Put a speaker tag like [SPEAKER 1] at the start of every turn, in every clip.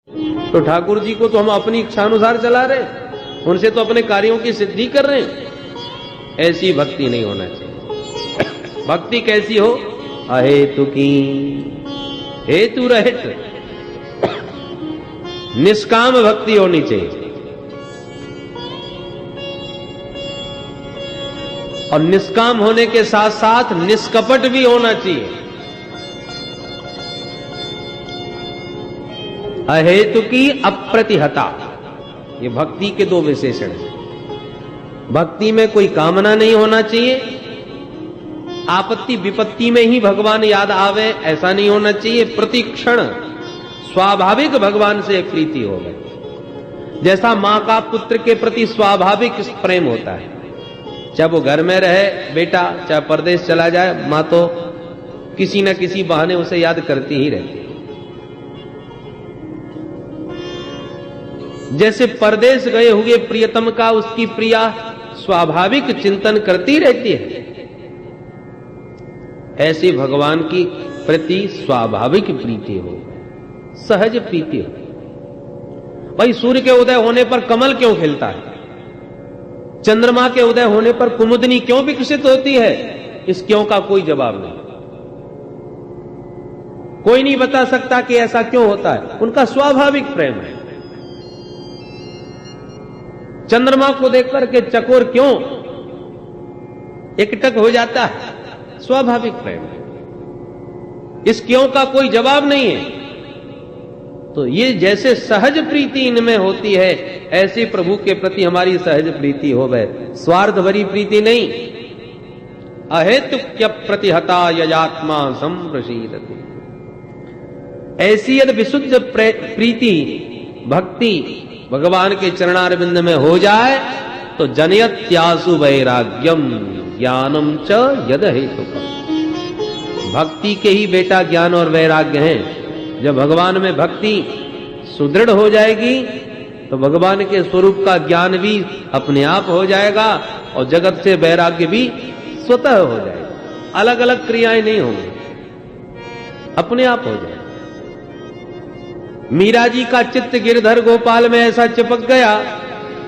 [SPEAKER 1] तो ठाकुर जी को तो हम अपनी इच्छानुसार चला रहे, उनसे तो अपने कार्यों की सिद्धि कर रहे हैं। ऐसी भक्ति नहीं होना चाहिए। भक्ति कैसी हो? अहेतु की, हेतु रहित निष्काम भक्ति होनी चाहिए। और निष्काम होने के साथ साथ निष्कपट भी होना चाहिए। अहेतु की, अप्रतिहता, ये भक्ति के दो विशेषण हैं। भक्ति में कोई कामना नहीं होना चाहिए। आपत्ति विपत्ति में ही भगवान याद आवे ऐसा नहीं होना चाहिए। प्रतिक्षण स्वाभाविक भगवान से एक प्रीति हो गई। जैसा मां का पुत्र के प्रति स्वाभाविक प्रेम होता है, चाहे वो घर में रहे बेटा, चाहे परदेश चला जाए, मां तो किसी न किसी बहाने उसे याद करती ही रहती है। जैसे परदेश गए हुए प्रियतम का उसकी प्रिया स्वाभाविक चिंतन करती रहती है, ऐसे भगवान की प्रति स्वाभाविक प्रीति हो, सहज प्रीति हो। भाई सूर्य के उदय होने पर कमल क्यों खिलता है? चंद्रमा के उदय होने पर कुमुदनी क्यों विकसित होती है? इस क्यों का कोई जवाब नहीं। कोई नहीं बता सकता कि ऐसा क्यों होता है। उनका स्वाभाविक प्रेम है। चंद्रमा को देखकर के चकोर क्यों एकटक हो जाता है? स्वाभाविक प्रेम है। इस क्यों का कोई जवाब नहीं है। तो ये जैसे सहज प्रीति इनमें होती है, ऐसे प्रभु के प्रति हमारी सहज प्रीति हो गए, स्वार्थ भरी प्रीति नहीं। अहेतुक्य प्रतिहता यजात्मा संप्रसीदति, ऐसी यदि विशुद्ध प्रीति भक्ति भगवान के चरणारविंद में हो जाए तो जनयत्यासु वैराग्यम ज्ञानम च यद हेतुकम। भक्ति के ही बेटा ज्ञान और वैराग्य हैं। जब भगवान में भक्ति सुदृढ़ हो जाएगी तो भगवान के स्वरूप का ज्ञान भी अपने आप हो जाएगा और जगत से वैराग्य भी स्वतः हो जाएगा। अलग अलग क्रियाएं नहीं होंगी, अपने आप हो जाएगा। मीरा जी का चित्त गिरधर गोपाल में ऐसा चिपक गया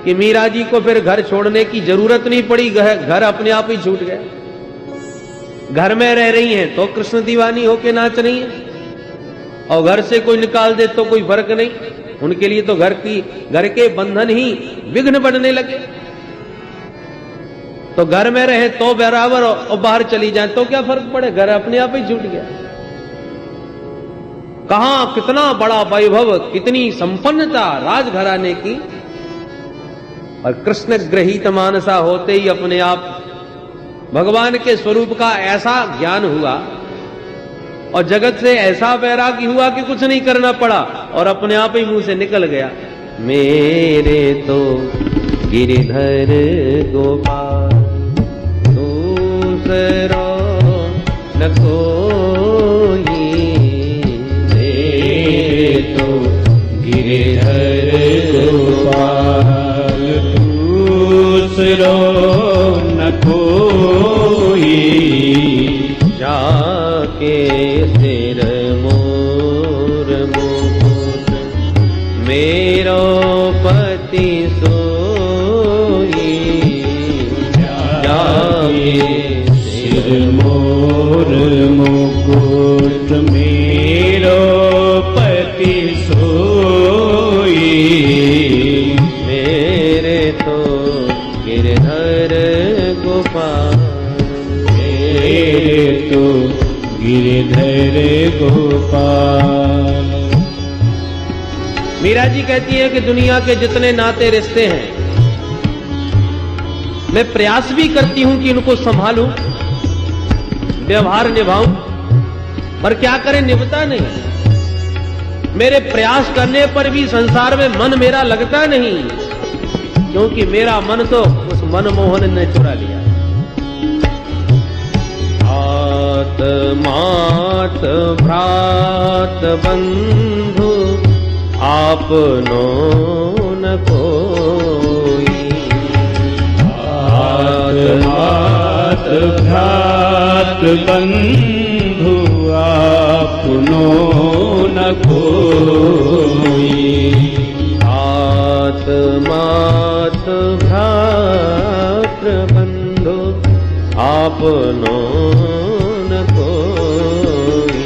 [SPEAKER 1] कि मीरा जी को फिर घर छोड़ने की जरूरत नहीं पड़ी, घर अपने आप ही छूट गया। घर में रह रही हैं तो कृष्ण दीवानी होके नाच रही हैं, और घर से कोई निकाल दे तो कोई फर्क नहीं। उनके लिए तो घर के बंधन ही विघ्न बनने लगे। तो घर में रहे तो बराबर और बाहर चली जाए तो क्या फर्क पड़े, घर अपने आप ही छूट गया। कहां कितना बड़ा वैभव, कितनी संपन्नता राजघराने की, और कृष्ण ग्रहीत मानसा होते ही अपने आप भगवान के स्वरूप का ऐसा ज्ञान हुआ और जगत से ऐसा वैराग्य हुआ कि कुछ नहीं करना पड़ा और अपने आप ही मुंह से निकल गया, मेरे तो गिरिधर गोपाल दूसरो न कोई, मेरे तो गिरिधर गोपाल दूसरो न कोई, जाके सिर मोर मुकुट मेरो पति सोई, जाके सिर मोर मुकुट मेरो पति सोई, मेरे तो गिरधर गोपाल, मेरे तो गिरधर गोपाल। मीरा जी कहती है कि दुनिया के जितने नाते रिश्ते हैं मैं प्रयास भी करती हूं कि इनको संभालूं, व्यवहार निभाऊं, पर क्या करें, निभता नहीं। मेरे प्रयास करने पर भी संसार में मन मेरा लगता नहीं, क्योंकि मेरा मन तो उस मनमोहन ने चुरा लिया। मात भ्रात बंधु आपनो न कोई, मात भ्रात बंधु आपनो न कोई, मात भ्रातृ बंधु आपनो न कोई।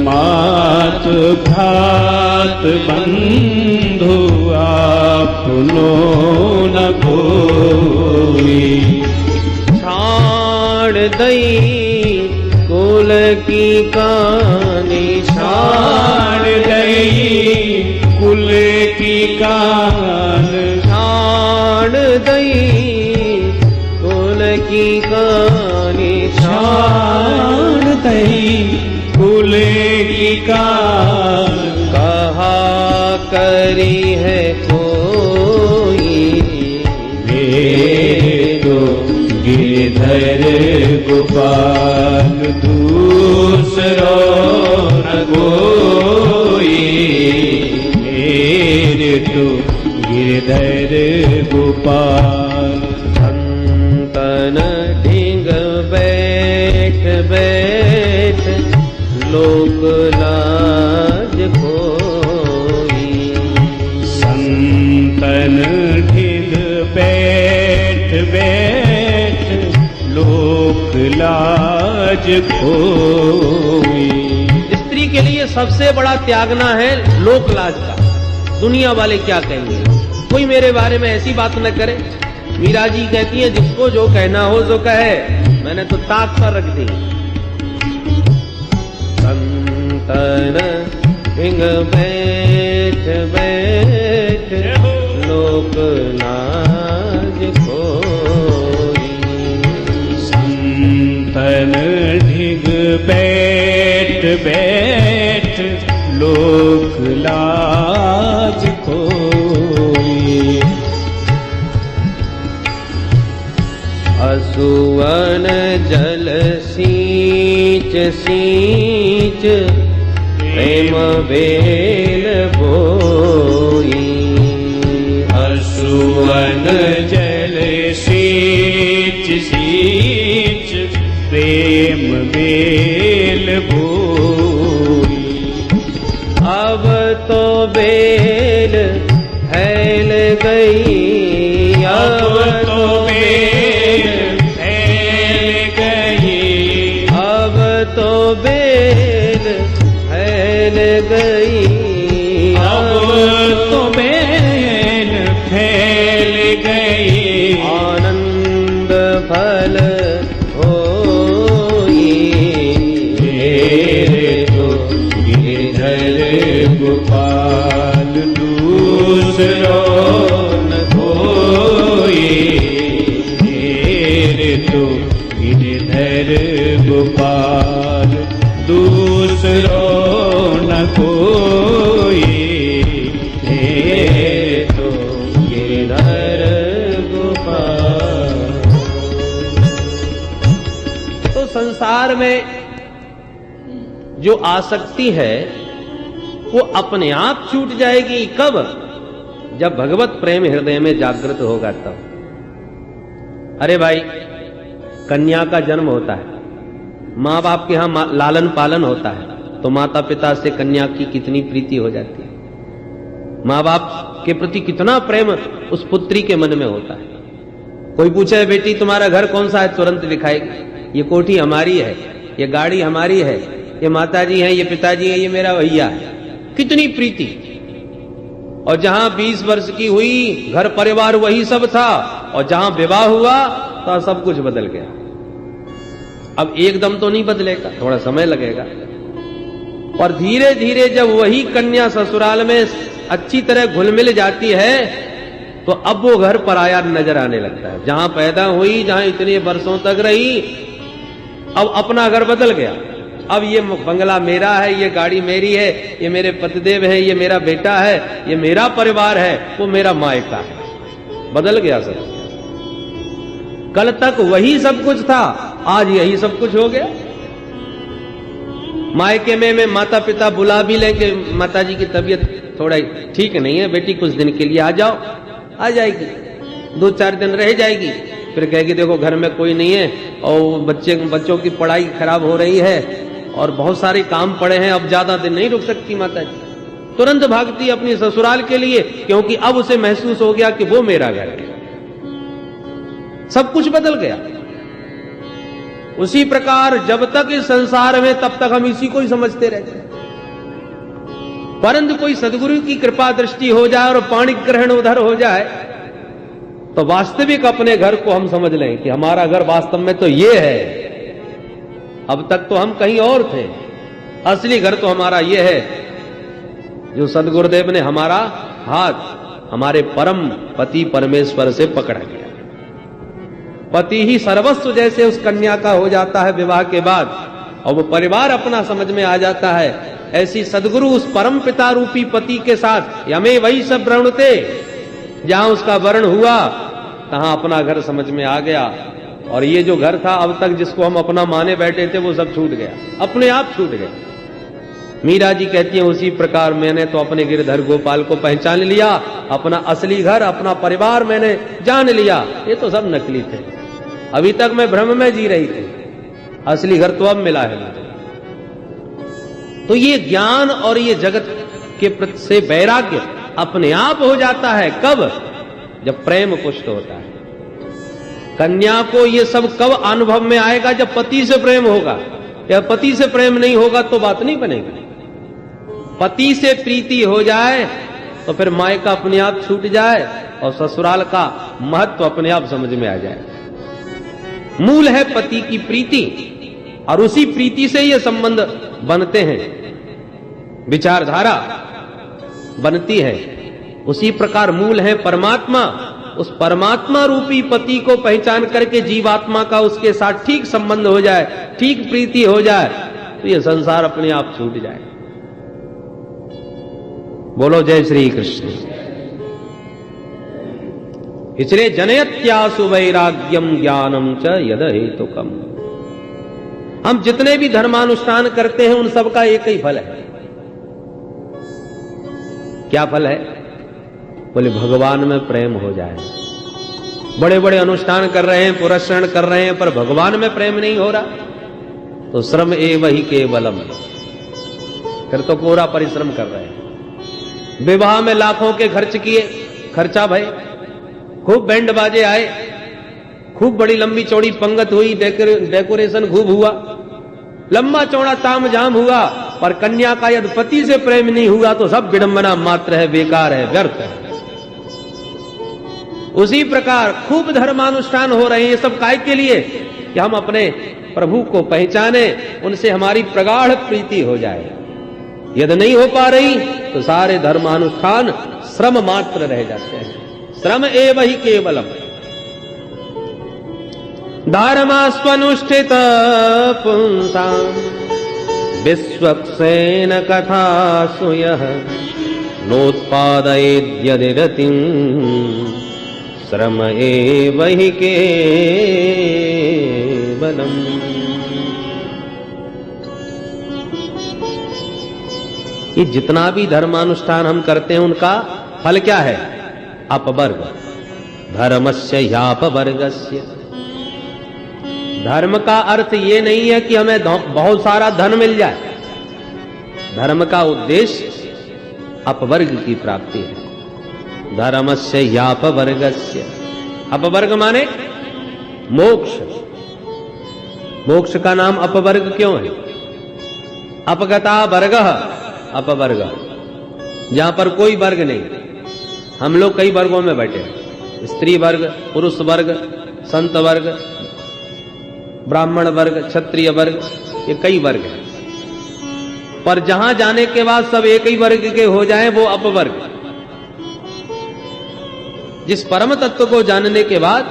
[SPEAKER 2] मात भ्रात बंधु आपनो न कोई।
[SPEAKER 1] छाड़ दई कुल की कानी,
[SPEAKER 2] छाड़ दई कुल की कान,
[SPEAKER 1] छाड़ दई कुल की कानी,
[SPEAKER 2] छाड़ दई कुल की कान।
[SPEAKER 1] कहा करी है कोई
[SPEAKER 2] मेरे तो गिरधर गोपाल दूसरो न कोई। मेरे तो गिरधर गोपाल।
[SPEAKER 1] संतन ढींग बैठ बैठ लोक लाज कोई।
[SPEAKER 2] संतन ढींग बैठ बैठ लोक लाज खोई।
[SPEAKER 1] स्त्री के लिए सबसे बड़ा त्यागना है लोक लाज का। दुनिया वाले क्या कहेंगे, कोई मेरे बारे में ऐसी बात न करे। मीरा जी कहती है जिसको जो कहना हो जो कहे, मैंने तो ताक पर रख दी। संतन ढींग बैठ बैठ लोक लाज खोई।
[SPEAKER 2] संतन ढींग बैठ बैठ लोक लाज खोई।
[SPEAKER 1] असुवन जल सींच सींच प्रेम बेल बोई।
[SPEAKER 2] असुवन जल सींच सींच प्रेम बेल बोई।
[SPEAKER 1] अब तो बेल फैल गई,
[SPEAKER 2] अब तो बेल फैल गई।
[SPEAKER 1] अब तो बेल फैल गई।
[SPEAKER 2] अब तो बेल फैल गई।
[SPEAKER 1] आनंद फल होई।
[SPEAKER 2] मेरे तो गिरधर गोपाल दूसरो न कोई। मेरे तो गिरधर गोपाल दूसरो न कोई। मेरे तो
[SPEAKER 1] गिरधर गोपाल। तो संसार में जो आसक्ति है वो अपने आप छूट जाएगी। कब? जब भगवत प्रेम हृदय में जागृत होगा तब। अरे भाई, कन्या का जन्म होता है, माँ बाप के यहां लालन पालन होता है, तो माता पिता से कन्या की कितनी प्रीति हो जाती है। माँ बाप के प्रति कितना प्रेम उस पुत्री के मन में होता है। कोई पूछे बेटी तुम्हारा घर कौन सा है, तुरंत दिखाएगी ये कोठी हमारी है, ये गाड़ी हमारी है, ये माताजी है, ये पिताजी है, ये मेरा भैया है। कितनी प्रीति। और जहां 20 वर्ष की हुई, घर परिवार वही सब था, और जहां विवाह हुआ तो सब कुछ बदल गया। अब एकदम तो नहीं बदलेगा, थोड़ा समय लगेगा। और धीरे धीरे जब वही कन्या ससुराल में अच्छी तरह घुल मिल जाती है तो अब वो घर पराया नजर आने लगता है। जहां पैदा हुई, जहां इतने वर्षों तक रही, अब अपना घर बदल गया। अब ये बंगला मेरा है, ये गाड़ी मेरी है, ये मेरे पतिदेव है, ये मेरा बेटा है, ये मेरा परिवार है, वो मेरा मायका है। बदल गया सब। कल तक वही सब कुछ था, आज यही सब कुछ हो गया। मायके में माता पिता बुला भी ले कि माता जी की तबीयत थोड़ा ठीक नहीं है, बेटी कुछ दिन के लिए आ जाओ, आ जाएगी, 2-4 दिन रह जाएगी, फिर कहेगी देखो घर में कोई नहीं है और बच्चों की पढ़ाई खराब हो रही है और बहुत सारे काम पड़े हैं, अब ज्यादा दिन नहीं रुक सकती माता जी। तुरंत भागती है अपनी ससुराल के लिए, क्योंकि अब उसे महसूस हो गया कि वो मेरा घर है। सब कुछ बदल गया। उसी प्रकार जब तक इस संसार में, तब तक हम इसी को ही समझते रहते हैं। परंतु कोई सदगुरु की कृपा दृष्टि हो जाए और पाणिक ग्रहण उधर हो जाए, तो वास्तविक अपने घर को हम समझ लें कि हमारा घर वास्तव में तो ये है। अब तक तो हम कहीं और थे, असली घर तो हमारा ये है जो सदगुरुदेव ने हमारा हाथ हमारे परम पति परमेश्वर से पकड़ा गया। पति ही सर्वस्व जैसे उस कन्या का हो जाता है विवाह के बाद, और वो परिवार अपना समझ में आ जाता है। ऐसी सदगुरु उस परम पिता रूपी पति के साथ यमे वही सब वृणुते, जहां उसका वर्ण हुआ तहां अपना घर समझ में आ गया। और ये जो घर था अब तक जिसको हम अपना माने बैठे थे, वो सब छूट गया, अपने आप छूट गया। मीरा जी कहती है उसी प्रकार मैंने तो अपने गिरधर गोपाल को पहचान लिया, अपना असली घर अपना परिवार मैंने जान लिया। ये तो सब नकली थे, अभी तक मैं भ्रम में जी रही थी, असली घर तो अब मिला है मुझे। तो ये ज्ञान और ये जगत के प्रति से वैराग्य अपने आप हो जाता है। कब? जब प्रेम पुष्ट होता है। कन्या को ये सब कब अनुभव में आएगा? जब पति से प्रेम होगा। या पति से प्रेम नहीं होगा तो बात नहीं बनेगी। पति से प्रीति हो जाए तो फिर मायका अपने आप छूट जाए और ससुराल का महत्व अपने आप समझ में आ जाए। मूल है पति की प्रीति, और उसी प्रीति से ये संबंध बनते हैं, विचारधारा बनती है। उसी प्रकार मूल है परमात्मा। उस परमात्मा रूपी पति को पहचान करके जीवात्मा का उसके साथ ठीक संबंध हो जाए, ठीक प्रीति हो जाए, तो ये संसार अपने आप छूट जाए। बोलो जय श्री कृष्ण। इसलिए जनयत्यासु वैराग्यम ज्ञानम च यद हेतुकम। हम जितने भी धर्मानुष्ठान करते हैं उन सब का एक ही फल है। क्या फल है? बोले भगवान में प्रेम हो जाए। बड़े बड़े अनुष्ठान कर रहे हैं, पुरस्करण कर रहे हैं, पर भगवान में प्रेम नहीं हो रहा, तो श्रम एव ही केवलम, फिर तो पूरा परिश्रम कर रहे हैं। विवाह में लाखों के खर्च किए, खर्चा भय, खूब बैंड बाजे आए, खूब बड़ी लंबी चौड़ी पंगत हुई, डेकोरेशन खूब हुआ, लंबा चौड़ा तामझाम हुआ, पर कन्या का यदि पति से प्रेम नहीं हुआ तो सब विडंबना मात्र है, बेकार है, व्यर्थ है। उसी प्रकार खूब धर्मानुष्ठान हो रहे हैं, ये सब काय के लिए? कि हम अपने प्रभु को पहचाने, उनसे हमारी प्रगाढ़ प्रीति हो जाए। यदि नहीं हो पा रही तो सारे धर्मानुष्ठान श्रम मात्र रह जाते हैं। श्रम एव ही केवलम। धर्मास्वनुष्ठित पुंसाम् विश्वक्सेन कथासु यः नोत्पादयेद्यदि रतिम् श्रम एव हि केवलम्। ये जितना भी धर्मानुष्ठान हम करते हैं उनका फल क्या है? अपवर्ग। धर्मस्य ह्यापवर्गस्य। धर्म का अर्थ ये नहीं है कि हमें बहुत सारा धन मिल जाए। धर्म का उद्देश्य अपवर्ग की प्राप्ति है। धर्मस्य ह्यापवर्गस्य। अपवर्ग माने मोक्ष। मोक्ष का नाम अपवर्ग क्यों है? अपगता वर्ग, अपवर्ग, जहां पर कोई वर्ग नहीं। हम लोग कई वर्गों में बैठे हैं, स्त्री वर्ग, पुरुष वर्ग, संत वर्ग, ब्राह्मण वर्ग, क्षत्रिय वर्ग, ये कई वर्ग हैं। पर जहां जाने के बाद सब एक ही वर्ग के हो जाएं, वो अपवर्ग। जिस परम तत्व को जानने के बाद,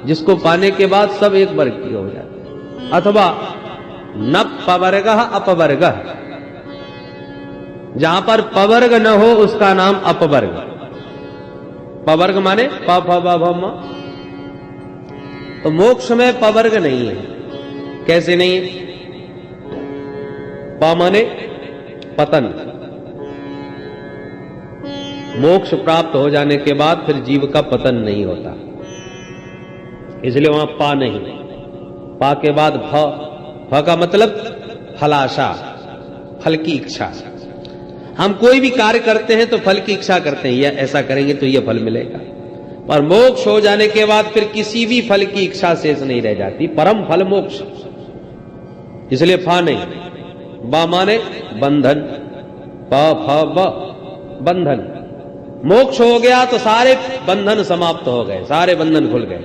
[SPEAKER 1] जिसको पाने के बाद सब एक वर्ग के हो जाते, अथवा न पवर्ग अपवर्ग। जहां पर पवर्ग न हो उसका नाम अपवर्ग। पवर्ग माने प फ ब भ म। तो मोक्ष में पवर्ग नहीं है। कैसे नहीं है? प माने पतन। मोक्ष प्राप्त हो जाने के बाद फिर जीव का पतन नहीं होता, इसलिए वहां पा नहीं। पा के बाद फ का मतलब फलाशा, फल की इच्छा। हम कोई भी कार्य करते हैं तो फल की इच्छा करते हैं, या ऐसा करेंगे तो यह फल मिलेगा। पर मोक्ष हो जाने के बाद फिर किसी भी फल की इच्छा शेष नहीं रह जाती, परम फल मोक्ष। इसलिए फा नहीं, बा माने बंधन, प फ ब बंधन। मोक्ष हो गया तो सारे बंधन समाप्त हो गए, सारे बंधन खुल गए,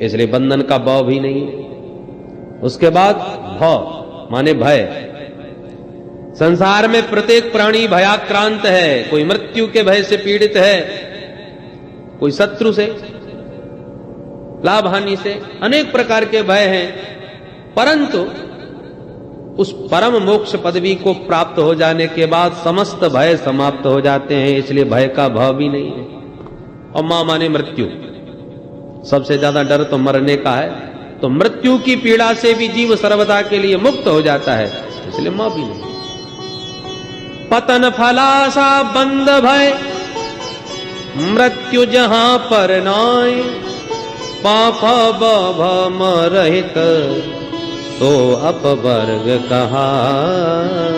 [SPEAKER 1] इसलिए बंधन का ब भी नहीं। उसके बाद भ माने भय। संसार में प्रत्येक प्राणी भयाक्रांत है, कोई मृत्यु के भय से पीड़ित है, कोई शत्रु से, लाभ हानि से, अनेक प्रकार के भय हैं। परंतु उस परम मोक्ष पदवी को प्राप्त हो जाने के बाद समस्त भय समाप्त हो जाते हैं, इसलिए भय का भाव भी नहीं है। और मां माने मृत्यु, सबसे ज्यादा डर तो मरने का है, तो मृत्यु की पीड़ा से भी जीव सर्वदा के लिए मुक्त हो जाता है, इसलिए मां भी नहीं। पतन फलासा बंद भय, मृत्यु जहां पर नाय, पाप भम रहित सो अपवर्ग कहाय,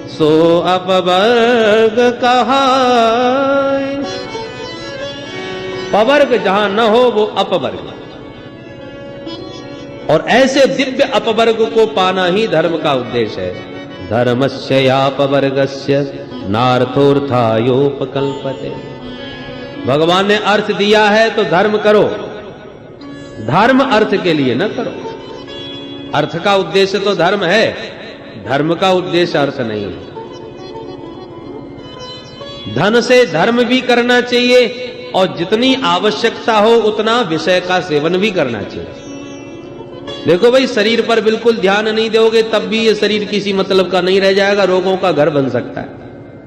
[SPEAKER 1] सो अपवर्ग कहाय। पवर्ग जहां न हो वो अपवर्ग, और ऐसे दिव्य अपवर्ग को पाना ही धर्म का उद्देश्य है। धर्मस्य यापवर्गस्य नार्थोर्थायोपकल्पते। भगवान ने अर्थ दिया है तो धर्म करो, धर्म अर्थ के लिए न करो। अर्थ का उद्देश्य तो धर्म है, धर्म का उद्देश्य अर्थ नहीं है। धन से धर्म भी करना चाहिए, और जितनी आवश्यकता हो उतना विषय का सेवन भी करना चाहिए। देखो भाई, शरीर पर बिल्कुल ध्यान नहीं दोगे तब भी ये शरीर किसी मतलब का नहीं रह जाएगा, रोगों का घर बन सकता है।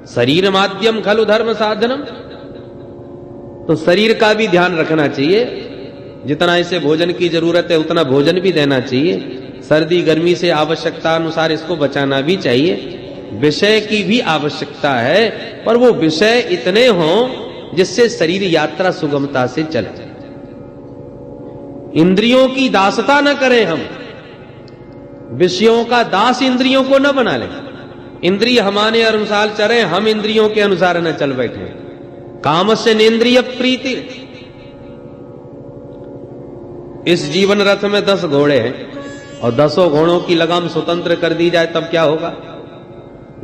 [SPEAKER 1] शरीर माध्यम खलु धर्म साधनम, तो शरीर का भी ध्यान रखना चाहिए। जितना इसे भोजन की जरूरत है उतना भोजन भी देना चाहिए, सर्दी गर्मी से आवश्यकता अनुसार इसको बचाना भी चाहिए। विषय की भी आवश्यकता है, पर वो विषय इतने हों जिससे शरीर यात्रा सुगमता से चले। इंद्रियों की दासता न करें हम, विषयों का दास इंद्रियों को न बना लें। इंद्रिय हमारे अनुसार चले, हम इंद्रियों के अनुसार न चल बैठे। कामस्य नेन्द्रिय प्रीति। इस जीवन रथ में 10 घोड़े हैं, और 10 घोड़ों की लगाम स्वतंत्र कर दी जाए तब क्या होगा?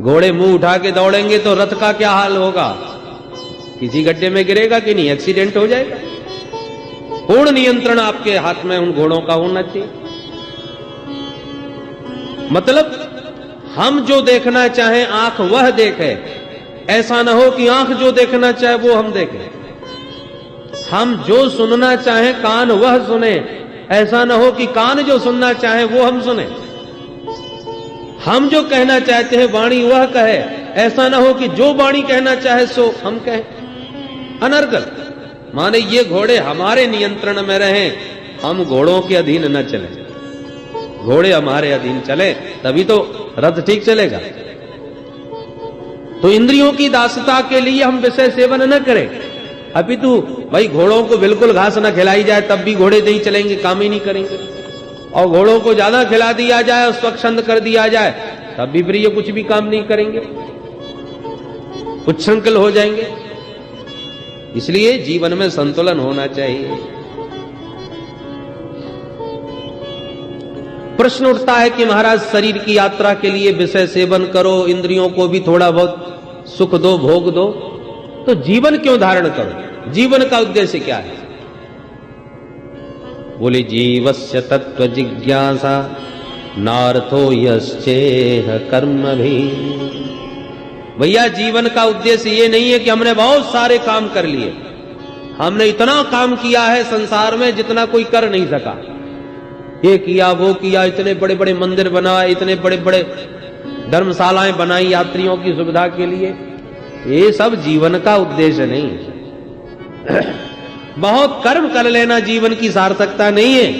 [SPEAKER 1] घोड़े मुंह उठा के दौड़ेंगे तो रथ का क्या हाल होगा? किसी गड्ढे में गिरेगा कि नहीं, एक्सीडेंट हो जाएगा। पूर्ण नियंत्रण आपके हाथ में उन घोड़ों का होना चाहिए। मतलब हम जो देखना चाहें आंख वह देखे, ऐसा ना हो कि आंख जो देखना चाहे वो हम देखें। हम जो सुनना चाहें कान वह सुने, ऐसा ना हो कि कान जो सुनना चाहे वो हम सुने। हम जो कहना चाहते हैं वाणी वह कहे, ऐसा ना हो कि जो वाणी कहना चाहे सो हम कहें। अनर्गल माने ये घोड़े हमारे नियंत्रण में रहें, हम घोड़ों के अधीन न चले। घोड़े हमारे अधीन चले तभी तो रथ ठीक चलेगा। तो इंद्रियों की दासता के लिए हम विषय सेवन न करें। अपितु भाई घोड़ों को बिल्कुल घास न खिलाई जाए तब भी घोड़े नहीं चलेंगे, काम ही नहीं करेंगे। और घोड़ों को ज्यादा खिला दिया जाए, स्वच्छंद कर दिया जाए, तब भी प्रिय कुछ भी काम नहीं करेंगे, उच्छृंखल हो जाएंगे। इसलिए जीवन में संतुलन होना चाहिए। प्रश्न उठता है कि महाराज शरीर की यात्रा के लिए विषय सेवन करो, इंद्रियों को भी थोड़ा बहुत सुख दो, भोग दो, तो जीवन क्यों धारण करो? जीवन का उद्देश्य क्या है? बोले जीवस्य तत्व जिज्ञासा नार्थो यश्चेह कर्म भी। भैया जीवन का उद्देश्य ये नहीं है कि हमने बहुत सारे काम कर लिए, हमने इतना काम किया है संसार में जितना कोई कर नहीं सका, ये किया वो किया, इतने बड़े बड़े मंदिर बनाए, इतने बड़े बड़े धर्मशालाएं बनाई यात्रियों की सुविधा के लिए। ये सब जीवन का उद्देश्य नहीं है। बहुत कर्म कर लेना जीवन की सार्थकता नहीं है,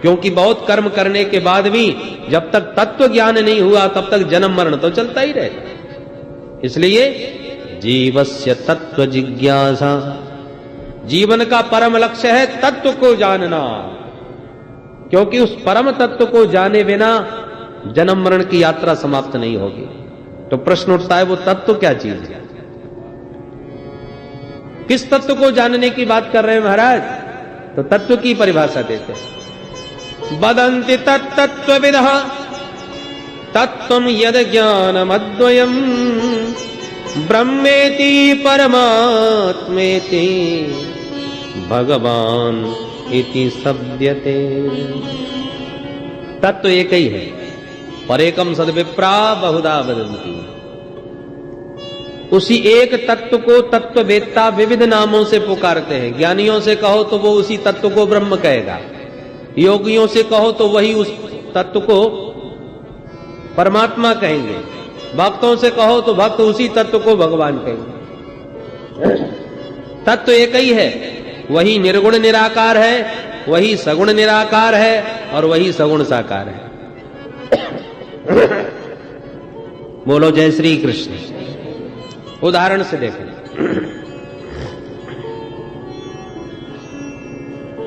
[SPEAKER 1] क्योंकि बहुत कर्म करने के बाद भी जब तक तत्व ज्ञान नहीं हुआ तब तक जन्म मरण तो चलता ही रहेगा। इसलिए जीवस्य तत्व जिज्ञासा, जीवन का परम लक्ष्य है तत्व को जानना, क्योंकि उस परम तत्व को जाने बिना जन्म मरण की यात्रा समाप्त नहीं होगी। तो प्रश्न उठता है वो तत्व क्या चीज है? किस तत्व को जानने की बात कर रहे हैं महाराज? तो तत्व की परिभाषा देते हैं। वदन्ति तत्तत्त्वविदः तत्त्वं यद ज्ञानमद्वयम् ब्रह्मेति परमात्मेति भगवान इति शब्दते। तत्व एक ही है, पर एकम सद्विप्रा बहुधा वदन्ति। उसी एक तत्व को तत्ववेत्ता विविध नामों से पुकारते हैं। ज्ञानियों से कहो तो वो उसी तत्व को ब्रह्म कहेगा, योगियों से कहो तो वही उस तत्व को परमात्मा कहेंगे, भक्तों से कहो तो भक्त उसी तत्व को भगवान कहेंगे। तत्व एक ही है, वही निर्गुण निराकार है, वही सगुण निराकार है और वही सगुण साकार है। बोलो जय श्री कृष्ण। उदाहरण से देखें,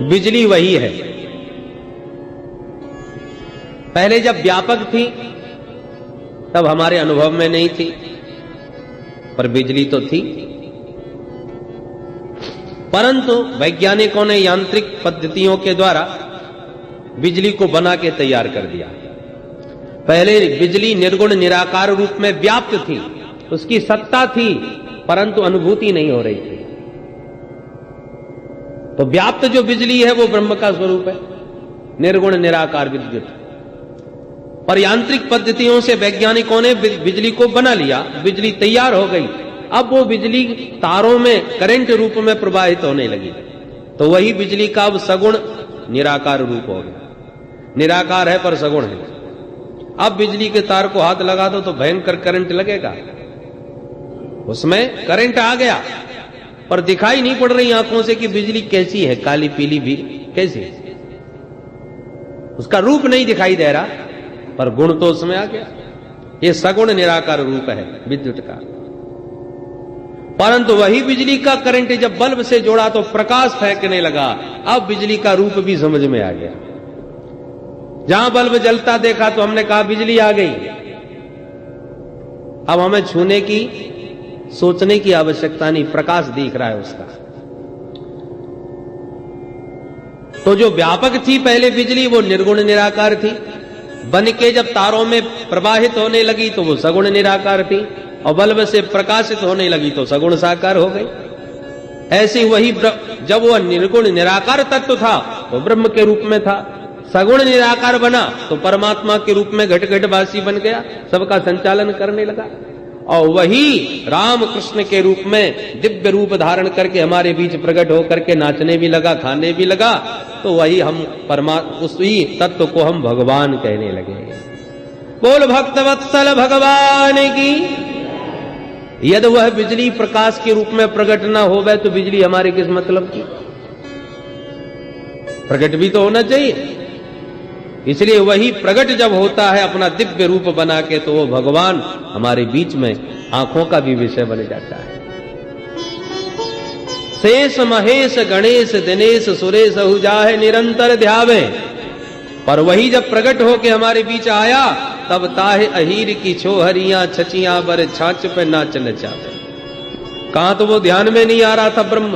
[SPEAKER 1] बिजली वही है। पहले जब व्यापक थी तब हमारे अनुभव में नहीं थी, पर बिजली तो थी। परंतु वैज्ञानिकों ने यांत्रिक पद्धतियों के द्वारा बिजली को बना के तैयार कर दिया। पहले बिजली निर्गुण निराकार रूप में व्याप्त थी, उसकी सत्ता थी, परंतु अनुभूति नहीं हो रही थी। तो व्याप्त जो बिजली है वो ब्रह्म का स्वरूप है, निर्गुण निराकार विद्युत। पर यांत्रिक पद्धतियों से वैज्ञानिकों ने बिजली को बना लिया, बिजली तैयार हो गई। अब वो बिजली तारों में करंट रूप में प्रवाहित होने लगी, तो वही बिजली का अब सगुण निराकार रूप हो गया। निराकार है पर सगुण है। अब बिजली के तार को हाथ लगा दो तो भयंकर करंट लगेगा, उसमें करंट आ गया, पर दिखाई नहीं पड़ रही आंखों से कि बिजली कैसी है, काली पीली भी कैसी है, उसका रूप नहीं दिखाई दे रहा, पर गुण तो उसमें आ गया। ये सगुण निराकार रूप है विद्युत का। परंतु वही बिजली का करंट जब बल्ब से जोड़ा तो प्रकाश फेंकने लगा। अब बिजली का रूप भी समझ में आ गया। जहां बल्ब जलता देखा तो हमने कहा बिजली आ गई। अब हमें छूने की सोचने की आवश्यकता नहीं, प्रकाश दिख रहा है उसका। तो जो व्यापक थी पहले बिजली, वो निर्गुण निराकार थी, बन के जब तारों में प्रवाहित होने लगी तो वो सगुण निराकार थी, और बल्ब से प्रकाशित होने लगी तो सगुण साकार हो गई। ऐसे वही जब वह निर्गुण निराकार तत्व था वो ब्रह्म के रूप में था, सगुण निराकार बना तो परमात्मा के रूप में घट घटवासी बन गया, सबका संचालन करने लगा। और वही राम कृष्ण के रूप में दिव्य रूप धारण करके हमारे बीच प्रकट होकर के नाचने भी लगा, खाने भी लगा। तो वही हम उसी तत्व को हम भगवान कहने लगे। बोल भक्तवत्सल भगवान की। यदि वह बिजली प्रकाश के रूप में प्रकट ना होवे तो बिजली हमारे किस मतलब की? प्रकट भी तो होना चाहिए। इसलिए वही प्रकट जब होता है अपना दिव्य रूप बना के, तो वो भगवान हमारे बीच में आंखों का भी विषय बन जाता है। शेष महेश गणेश दिनेश सुरेश हुजाहे निरंतर ध्यावे। पर वही जब प्रकट होके हमारे बीच आया तब ताहे अहीर की छोहरियां छचियां बर छाछ पे नाच नचावे। कहां तो वो ध्यान में नहीं आ रहा था ब्रह्म।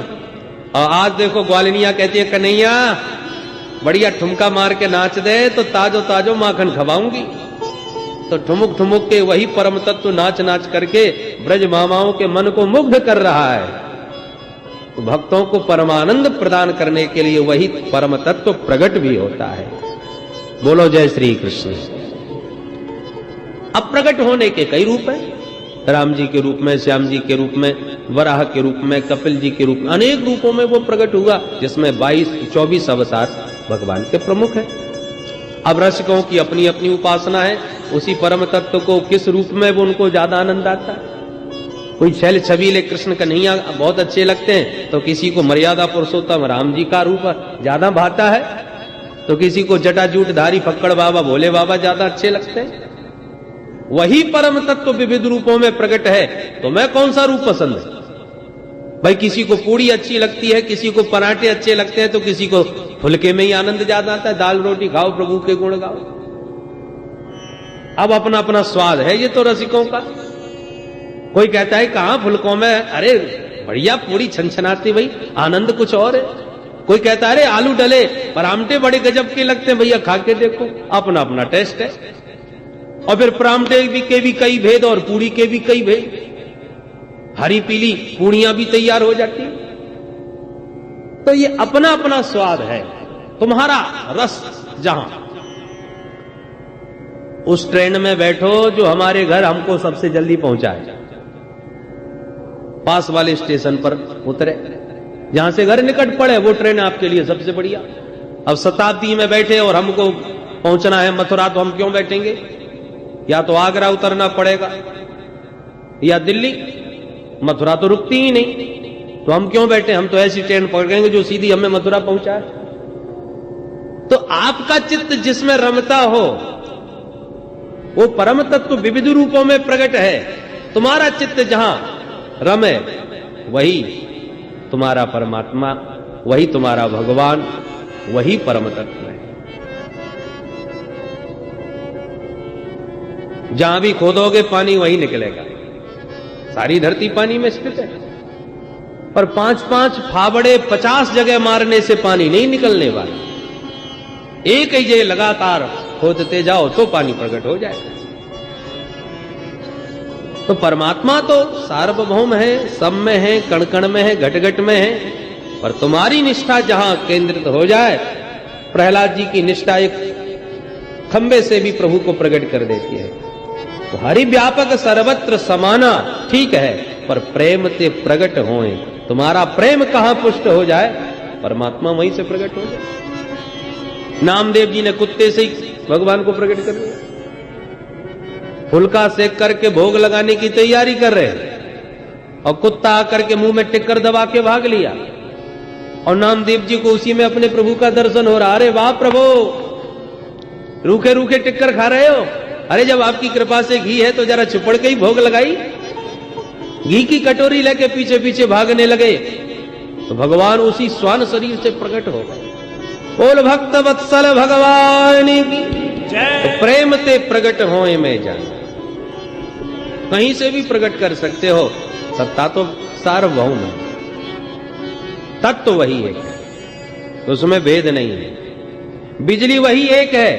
[SPEAKER 1] और आज देखो ग्वालिनियां कहती है कन्हैया बढ़िया ठुमका मार के नाच दे तो ताजो ताजो माखन खवाऊंगी। तो ठुमुक ठुमुक के वही परम तत्व नाच नाच करके ब्रज मामाओं के मन को मुग्ध कर रहा है। तो भक्तों को परमानंद प्रदान करने के लिए वही परम तत्व प्रकट भी होता है। बोलो जय श्री कृष्ण। अब प्रकट होने के कई रूप हैं, राम जी के रूप में, श्याम जी के रूप में, वराह के रूप में, कपिल जी के रूप में, अनेक रूपों में वो प्रकट हुआ, जिसमें 22-24 अवतार भगवान के प्रमुख हैं। अब रसिकों की अपनी अपनी उपासना है, उसी परम तत्व को किस रूप में वो उनको ज्यादा आनंद आता है। कोई छैल छबीले कृष्ण कन्हैया बहुत अच्छे लगते हैं, तो किसी को मर्यादा पुरुषोत्तम राम जी का रूप ज्यादा भाता है, तो किसी को जटाजूटधारी फक्कड़ बाबा भोले बाबा ज्यादा अच्छे लगते हैं। वही परम तत्व विविध रूपों में प्रकट है, तो मैं कौन सा रूप पसंद है भाई? किसी को पूड़ी अच्छी लगती है, किसी को पराठे अच्छे लगते हैं, तो किसी को फुलके में ही आनंद ज्यादा आता है। दाल रोटी खाओ, प्रभु के गुण गाओ। अब अपना अपना स्वाद है ये तो रसिकों का। कोई कहता है कहां फुलकों में, अरे बढ़िया पूरी छनछनाती भाई, आनंद कुछ और है। कोई कहता है अरे आलू डले पर आमटे बड़े गजब के लगते हैं, भैया खा के देखो, अपना अपना टेस्ट है। और फिर परामठे के भी कई भेद और पूड़ी के भी कई भेद, हरी पीली पूड़ियां भी तैयार हो जाती। तो ये अपना अपना स्वाद है, तुम्हारा रस जहां। उस ट्रेन में बैठो जो हमारे घर हमको सबसे जल्दी पहुंचाए, पास वाले स्टेशन पर उतरे, जहां से घर निकट पड़े वो ट्रेन आपके लिए सबसे बढ़िया। अब शताब्दी में बैठे और हमको पहुंचना है मथुरा, तो हम क्यों बैठेंगे? या तो आगरा उतरना पड़ेगा या दिल्ली, मथुरा तो रुकती ही नहीं, तो हम क्यों बैठे? हम तो ऐसी ट्रेन पकड़ेंगे जो सीधी हमें मथुरा पहुंचाए। तो आपका चित्त जिसमें रमता हो वो परम तत्व विविध रूपों में प्रकट है। तुम्हारा चित्त जहां रमे वही तुम्हारा परमात्मा, वही तुम्हारा भगवान, वही परम तत्व है। जहां भी खोदोगे पानी वही निकलेगा। सारी धरती पानी में स्थित है, पर 5-5 फावड़े 50 जगह मारने से पानी नहीं निकलने वाला। एक ही जगह लगातार खोदते जाओ तो पानी प्रकट हो जाएगा। तो परमात्मा तो सार्वभौम है, सब में है, कण कण में है, घट घट में है, पर तुम्हारी निष्ठा जहां केंद्रित हो जाए, प्रहलाद जी की निष्ठा एक खंबे से भी प्रभु को प्रकट कर देती है। तो हरि व्यापक सर्वत्र समाना ठीक है, पर प्रेम ते प्रकट होए, तुम्हारा प्रेम कहां पुष्ट हो जाए, परमात्मा वहीं से प्रकट हो जाए। नामदेव जी ने कुत्ते से ही भगवान को प्रकट कर दिया। फुलका सेक करके भोग लगाने की तैयारी कर रहे हैं और कुत्ता आकर के मुंह में टिक्कर दबा के भाग लिया, और नामदेव जी को उसी में अपने प्रभु का दर्शन हो रहा। अरे वाह प्रभु, रूखे रूखे टिक्कर खा रहे हो, अरे जब आपकी कृपा से घी है तो जरा चुपड़ के ही भोग लगाई। घी की कटोरी लेके पीछे पीछे भागने लगे, तो भगवान उसी स्वान शरीर से प्रकट हो गए। बोल भक्त वत्सल भगवान की जय। तो प्रेम ते प्रकट होए मैं जान, कहीं से भी प्रकट कर सकते हो, सत्ता तो सार्वभौम है, तत्व तो वही एक है, तो उसमें भेद नहीं है। बिजली वही एक है,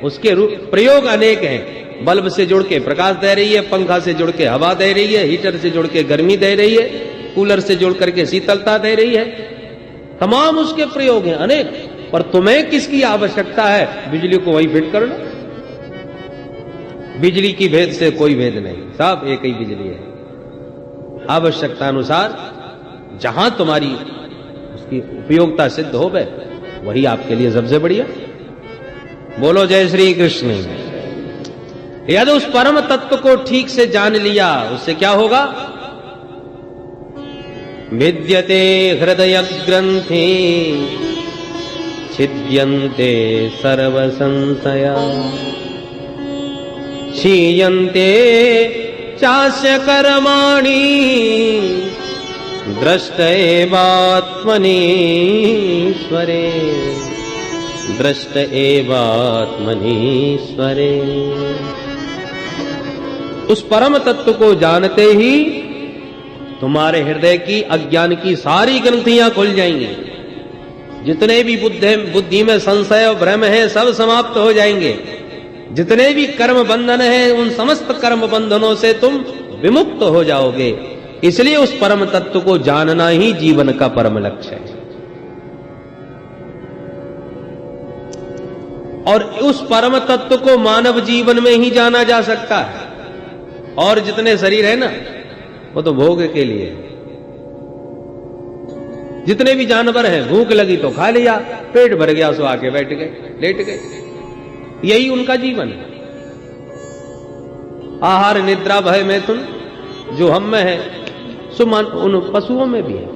[SPEAKER 1] उसके प्रयोग अनेक हैं। बल्ब से जुड़ के प्रकाश दे रही है, पंखा से जुड़ के हवा दे रही है, हीटर से जुड़ के गर्मी दे रही है, कूलर से जुड़ करके शीतलता दे रही है। तमाम उसके प्रयोग हैं अनेक, पर तुम्हें किसकी आवश्यकता है? बिजली को वही फिट कर लो। बिजली की भेद से कोई भेद नहीं, सब एक ही बिजली है। आवश्यकता अनुसार जहां तुम्हारी उसकी उपयोगिता सिद्ध हो गए, वही आपके लिए सबसे बढ़िया। बोलो जय श्री कृष्ण। यदि उस परम तत्व को ठीक से जान लिया, उससे क्या होगा? विद्यते हृदय ग्रंथि छिद्यन्ते सर्व संशया, क्षीयन्ते चास्य कर्माणि दृष्ट एवात्मनीश्वरे, दृष्ट एवात्मनीश्वरे। उस परम तत्व को जानते ही तुम्हारे हृदय की अज्ञान की सारी ग्रंथियां खुल जाएंगी। जितने भी बुद्धि में संशय और भ्रम है, सब समाप्त हो जाएंगे। जितने भी कर्म बंधन हैं, उन समस्त कर्म बंधनों से तुम विमुक्त हो जाओगे। इसलिए उस परम तत्व को जानना ही जीवन का परम लक्ष्य है। और उस परम तत्व को मानव जीवन में ही जाना जा सकता है। और जितने शरीर है ना, वो तो भोग के लिए है। जितने भी जानवर हैं, भूख लगी तो खा लिया, पेट भर गया सो आके बैठ गए, लेट गए, यही उनका जीवन है। आहार निद्रा भय मैथुन जो हम में है, सो उन पशुओं में भी है।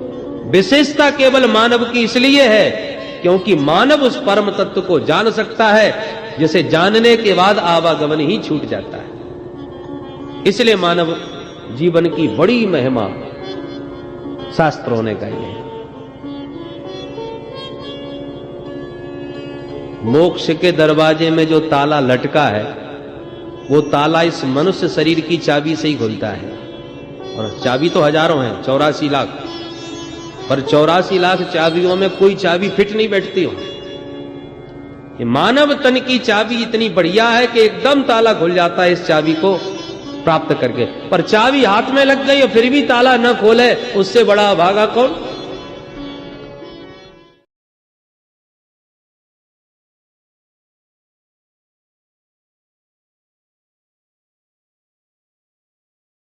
[SPEAKER 1] विशेषता केवल मानव की इसलिए है क्योंकि मानव उस परम तत्व को जान सकता है, जिसे जानने के बाद आवागमन ही छूट जाता है। इसलिए मानव जीवन की बड़ी महिमा शास्त्रों ने कही है। मोक्ष के दरवाजे में जो ताला लटका है, वो ताला इस मनुष्य शरीर की चाबी से ही खुलता है। और चाबी तो हजारों हैं, 84 लाख, पर 84 लाख चाबियों में कोई चाबी फिट नहीं बैठती हो। ये मानव तन की चाबी इतनी बढ़िया है कि एकदम ताला खुल जाता है इस चाबी को प्राप्त करके, पर चाबी हाथ में लग गई और फिर भी ताला न खोले, उससे बड़ा भागा कौन?